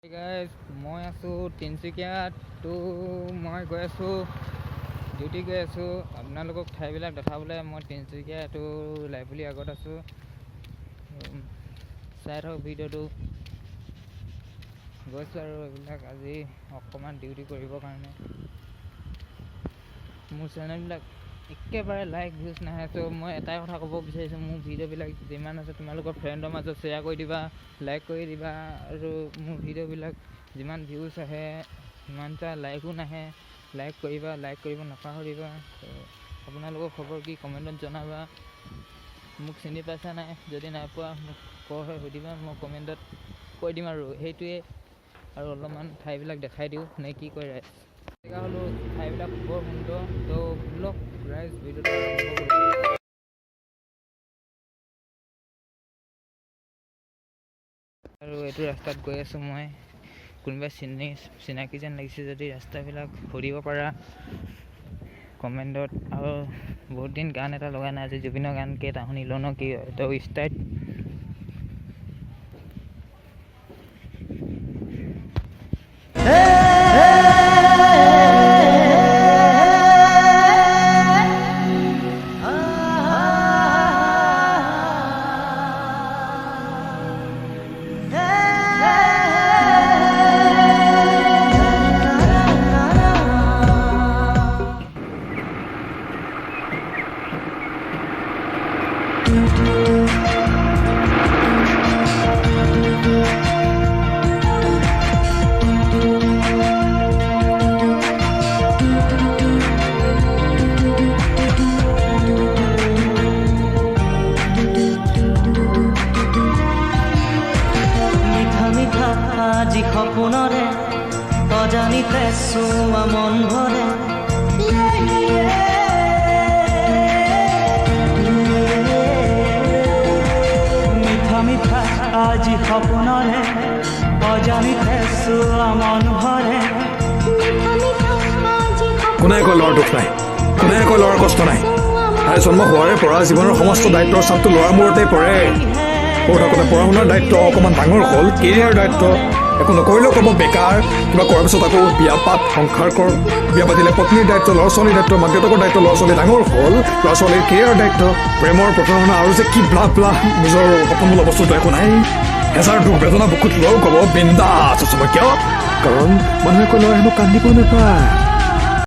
Guys মই আছোঁ তিনিচুকীয়াত। মই গৈ আছোঁ ডিউটি গৈ আছোঁ। আপোনালোকক ঠাইবিলাক দেখাবলৈ মই তিনিচুকীয়াটো লাইব্ৰেৰীৰ আগত আছোঁ। চাই থাকক ভিডিঅ'টো। গৈছোঁ আৰু এইবিলাক আজি অকণমান ডিউটি কৰিবৰ কাৰণে। মোৰ চেনেলবিলাক একেবাৰে লাইক ভিউজ নাহে। ত' মই এটাই কথা ক'ব বিচাৰিছোঁ, মোৰ ভিডিঅ'বিলাক যিমান আছে তোমালোকৰ ফ্ৰেণ্ডৰ মাজত শ্বেয়াৰ কৰি দিবা, লাইক কৰি দিবা। আৰু মোৰ ভিডিঅ'বিলাক যিমান ভিউজ আহে সিমানটা লাইকো নাহে। লাইক কৰিবা, লাইক কৰিব নাপাহৰিবা। আপোনালোকৰ খবৰ কি কমেণ্টত জনাবা। মোক চিনি পাইছা নাই? যদি নাই পোৱা মোক সুধিবা, মই কমেণ্টত কৈ দিম। আৰু সেইটোৱে। আৰু অলপমান ঠাইবিলাক দেখাই দিওঁ নে কি কয় ৰাইজ? জেগা হ'লেও ঠাইবিলাক বৰ সুন্দৰ। ত' ব্লগ ৰাইজ ভিডিঅ'টো আৰম্ভ কৰিছোঁ। আৰু এইটো ৰাস্তাত গৈ আছোঁ মই। কোনোবাই চিনাকি যেন লাগিছে যদি ৰাস্তাবিলাক সুধিব পাৰা কমেণ্টত। আৰু বহুত দিন গান এটা লগা নাই, আজি জুবিনৰ গান কেইটা শুনি লওঁ ন কি এইটো ষ্টাৰ্ট। আজি সপোনৰে অজানিতে চোৱা মন ভৰে। মিঠা মিঠা আজি সপোনৰে অজানিতে চোৱা মন ভৰে। কোনে কয় ল'ৰাৰ দুখ নাই, কোনে কয় ল'ৰাৰ কষ্ট নাই। আৰু জন্ম হোৱাৰে পৰা জীৱনৰ সমস্ত দায়িত্বৰ চাপটো ল'ৰাৰ মূৰতে পৰে। সৰু থাকোঁতে পঢ়া শুনাৰ দায়িত্ব অকণমান ডাঙৰ হ'ল, কেৰিয়াৰ দায়িত্ব একো নকৰিলেও ক'ব বেকাৰ। কিবা কৰাৰ পিছত আকৌ বিয়া পাত, সংসাৰ কৰ। বিয়া পাতিলে পত্নীৰ দায়িত্ব, ল'ৰা ছোৱালীৰ দায়িত্ব, মাক দেউতাকৰ দায়িত্ব। ল'ৰা ছোৱালী ডাঙৰ হ'ল, ল'ৰা ছোৱালীৰ কেৰিয়াৰ দায়িত্ব, প্ৰেমৰ প্ৰতাৰণা আৰু যে কি ব্লাহ ব্লাহ। নিজৰ সপোন বোলা বস্তুটো একো নাই। হেঁচাৰ দুখ বেদনা বুকুত লৈও ক'ব বিন্দাছ আছোঁ মই। কিয়? কাৰণ মানুহে কৈ ল'ৰা হেনো কান্দিব নাপায়।